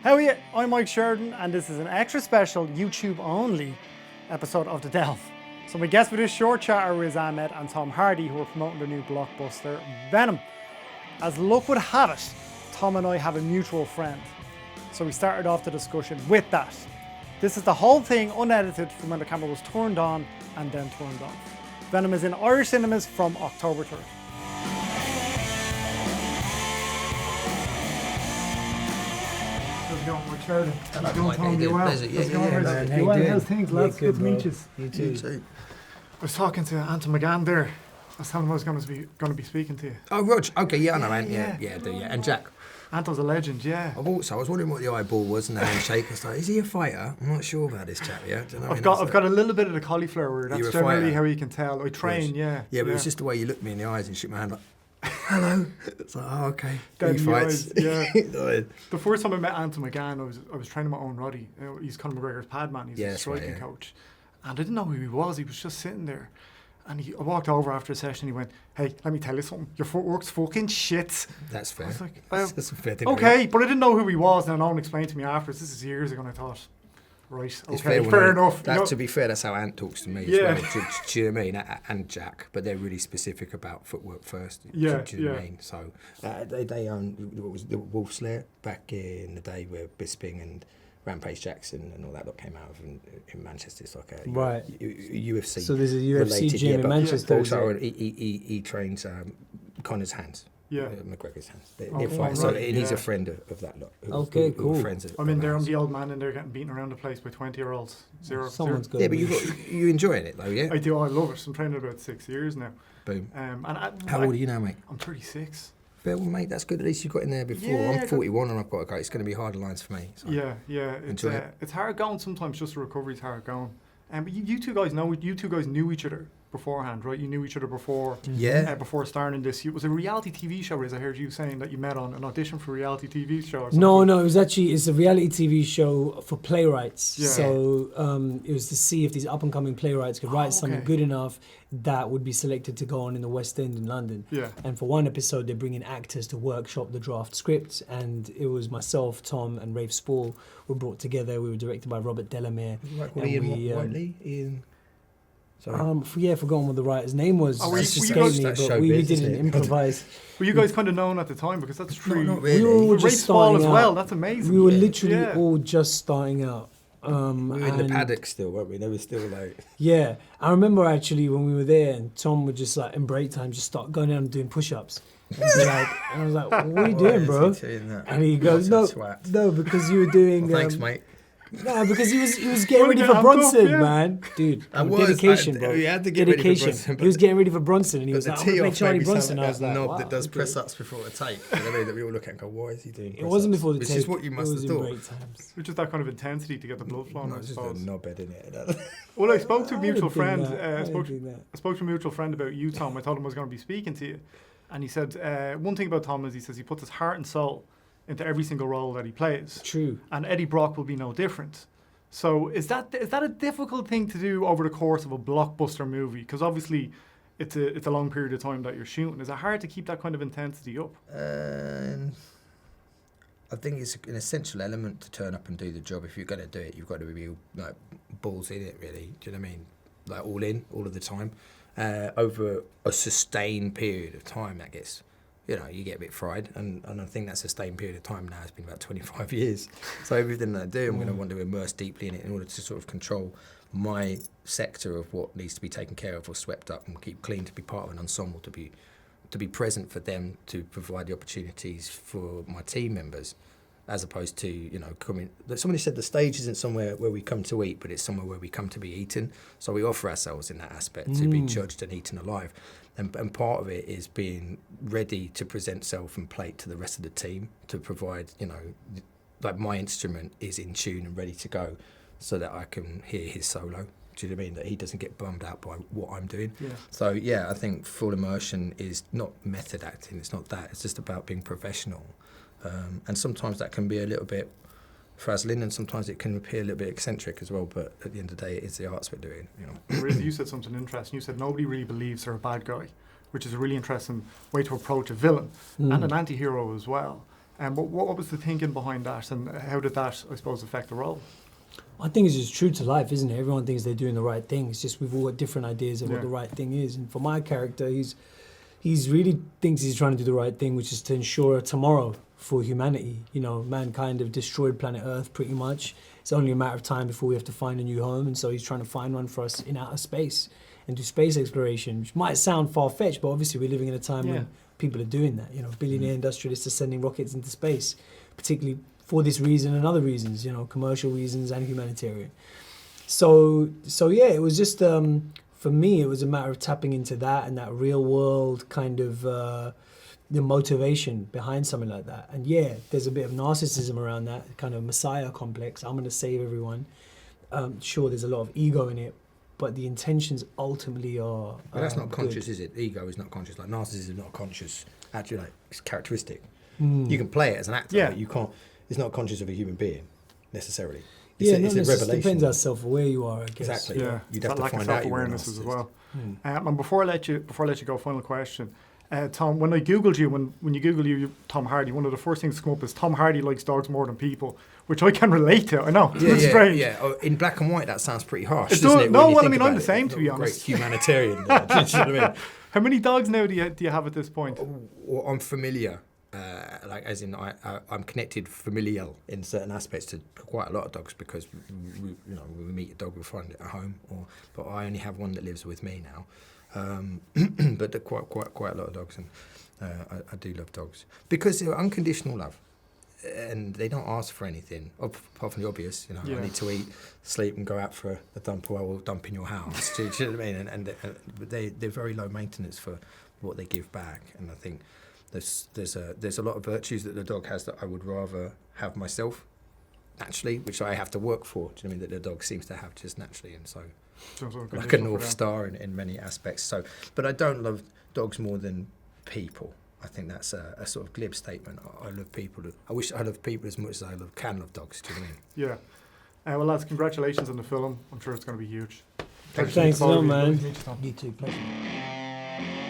How are you? I'm Mike Sheridan, and this is an extra special YouTube-only episode of The Delve. So my guests for this short chat are Riz Ahmed and Tom Hardy, who are promoting their new blockbuster, Venom. As luck would have it, Tom and I have a mutual friend. So we started off the discussion with that. This is the whole thing unedited from when the camera was turned on and then turned off. Venom is in Irish cinemas from October 3rd. How's it going, Mike Sheridan? Hello, How's it going, Mike. Tom? You well? Pleasure. How's it going, Riz? You well? How's things, lads? Good to meet you. You too. I was talking to Anton McGann there. I was telling him I was going to be speaking to you. Oh, Rog. Okay, yeah, I know, Ant. Yeah. Yeah, I do, yeah. And Jack. Anton's a legend, yeah. I was wondering what the eyeball was and the handshake. I was like, is he a fighter? I'm not sure about this chap, yeah. Do you know what I mean? I've got a little bit of the cauliflower. That's generally how you can tell. I train, yeah. Yeah, but it was just the way you looked me in the eyes and shook my hand like, hello. It's like, oh, okay. He fights. Yeah. The first time I met Anton McGann, I was training my own Roddy. He's Conor McGregor's padman. He's a striking coach. And I didn't know who he was. He was just sitting there. And I walked over after a session. He went, "Hey, let me tell you something. Your footwork's fucking shit." That's fair. I was like, that's a fair thing. Okay, but I didn't know who he was. And no one explained to me afterwards. This is years ago. And I thought, right, okay, fair enough. To be fair, that's how Ant talks to me as well. Do you know what I mean? And Jack, but they're really specific about footwork first. Do you know what I mean? So they own what was the Wolf Slayer back in the day where Bisping and Rampage Jackson and all that lot came out of in Manchester. It's like a UFC. So there's a UFC gym in Manchester. Also, he trains Conor's hands. Yeah. McGregor's hands. They fight. So he's a friend of that lot. Cool. I'm in there. I'm the old man in there getting beaten around the place by 20-year-olds. Someone's good. Yeah, but you enjoying it though, yeah? I do. I love it. I'm training about 6 years now. Boom. How old are you now, mate? I'm 36. Well, mate, that's good. At least you got in there before. Yeah, I'm 41 and I've got to go. It's going to be harder lines for me. So. Yeah. It's hard going sometimes. Just the recovery's hard going. But you two guys knew each other beforehand, right? You knew each other before. Before starting this, it was a reality TV show. Riz, I heard you saying that you met on an audition for a reality TV show. Or something. No, it's a reality TV show for playwrights. Yeah. So it was to see if these up and coming playwrights could write something good enough that would be selected to go on in the West End in London. Yeah. And for one episode, they bring in actors to workshop the draft script, and it was myself, Tom, and Rafe Spall were brought together. We were directed by Robert Delamere. Ian. Sorry. I've forgotten what the writer's name was. We didn't improvise. Were you guys kind of known at the time? Because that's true. Not really. We were just starting as out. well. That's amazing. We were literally all just starting out. We were in the paddock still, weren't we? They were still like... Yeah. I remember actually when we were there and Tom would just like in break time just start going down and doing push-ups. And I was like, what are you doing, bro? And he goes, no, because you were doing... thanks, mate. No, because he was getting ready for Bronson, man. Dude, dedication, bro. He had to get ready for Bronson. He was getting ready for Bronson and he was like, I'm going to play Charlie Bronson. I was like, knob that does press-ups before a take. You know, that we all look at and go, why is he doing press-ups? It wasn't before the take. Which is what you must have thought. Which is that kind of intensity to get the blood flowing, I suppose. suppose. Just a knobhead, innit? Well, I spoke to a mutual friend. I spoke to a mutual friend about you, Tom. I told him I was going to be speaking to you. And he said, one thing about Tom is he says he puts his heart and soul into every single role that he plays. True. And Eddie Brock will be no different. So is that a difficult thing to do over the course of a blockbuster movie? Because obviously it's a long period of time that you're shooting. Is it hard to keep that kind of intensity up? I think it's an essential element to turn up and do the job. If you're going to do it, you've got to be like balls in it, really. Do you know what I mean? Like all in, all of the time. Over a sustained period of time, that gets... You know, you get a bit fried, and I think that sustained period of time now has been about 25 years. So everything that I do, I'm going to want to immerse deeply in it in order to sort of control my sector of what needs to be taken care of or swept up and keep clean, to be part of an ensemble, to be present for them, to provide the opportunities for my team members, as opposed to, you know, coming... Somebody said the stage isn't somewhere where we come to eat, but it's somewhere where we come to be eaten. So we offer ourselves in that aspect to be judged and eaten alive. And part of it is being ready to present self and plate to the rest of the team to provide, you know, like my instrument is in tune and ready to go so that I can hear his solo. Do you know what I mean? That he doesn't get bummed out by what I'm doing. Yeah. So, yeah, I think full immersion is not method acting. It's not that. It's just about being professional. And sometimes that can be a little bit frazzling, and sometimes it can appear a little bit eccentric as well, but at the end of the day, it's the arts we're doing, you know. Riz, you said something interesting. You said nobody really believes they're a bad guy, which is a really interesting way to approach a villain and an anti-hero as well. But what was the thinking behind that, and how did that, I suppose, affect the role? I think it's just true to life, isn't it? Everyone thinks they're doing the right thing. It's just we've all got different ideas of what the right thing is. And for my character, he's really thinks he's trying to do the right thing, which is to ensure a tomorrow for humanity. You know, mankind have destroyed planet Earth pretty much. It's only a matter of time before we have to find a new home, and so he's trying to find one for us in outer space and do space exploration, which might sound far-fetched, but obviously we're living in a time when people are doing that. You know, billionaire industrialists are sending rockets into space, particularly for this reason and other reasons, you know, commercial reasons and humanitarian. So yeah, it was just, for me, it was a matter of tapping into that and that real world kind of, the motivation behind something like that. And yeah, there's a bit of narcissism around that, kind of messiah complex. I'm going to save everyone. Sure, there's a lot of ego in it, but the intentions ultimately are But that's not good. conscious, is it? Ego is not conscious. Like narcissism is not conscious. Actually, like it's characteristic. You can play it as an actor, but you can't. It's not conscious of a human being necessarily. It's a revelation. It depends how self-aware you are, I guess. Exactly. Yeah, You'd it's have that to lack of find out self-awareness as well. Mm. And before I let you go, final question. Tom, when I googled you, when you Google you, Tom Hardy, one of the first things to come up is Tom Hardy likes dogs more than people, which I can relate to. I know, it's strange. Yeah. Oh, in black and white, that sounds pretty harsh, It doesn't does- it? no, when you well, I think mean, about I'm the it? same, to be Great honest. humanitarian. There, do you know what I mean? How many dogs now do you have at this point? Well, I'm familiar, like as in I'm connected familial in certain aspects to quite a lot of dogs because we meet a dog we find it at home, but I only have one that lives with me now. But there are quite a lot of dogs, and I do love dogs because they're unconditional love, and they don't ask for anything apart from the obvious. You know, I need to eat, sleep, and go out for a dump, or I will dump in your house. Do you know what I mean? And they're very low maintenance for what they give back, and I think there's a lot of virtues that the dog has that I would rather have myself naturally, which I have to work for. Do you know what I mean? That the dog seems to have just naturally, and so like a North Star in many aspects. So, but I don't love dogs more than people. I think that's a sort of glib statement. I love people. I wish I loved people as much as I can love dogs. Do you know what I mean? Yeah. Well, lads, congratulations on the film. I'm sure it's going to be huge. Thanks a lot, man. Nice to meet you, Tom. You too, pleasure.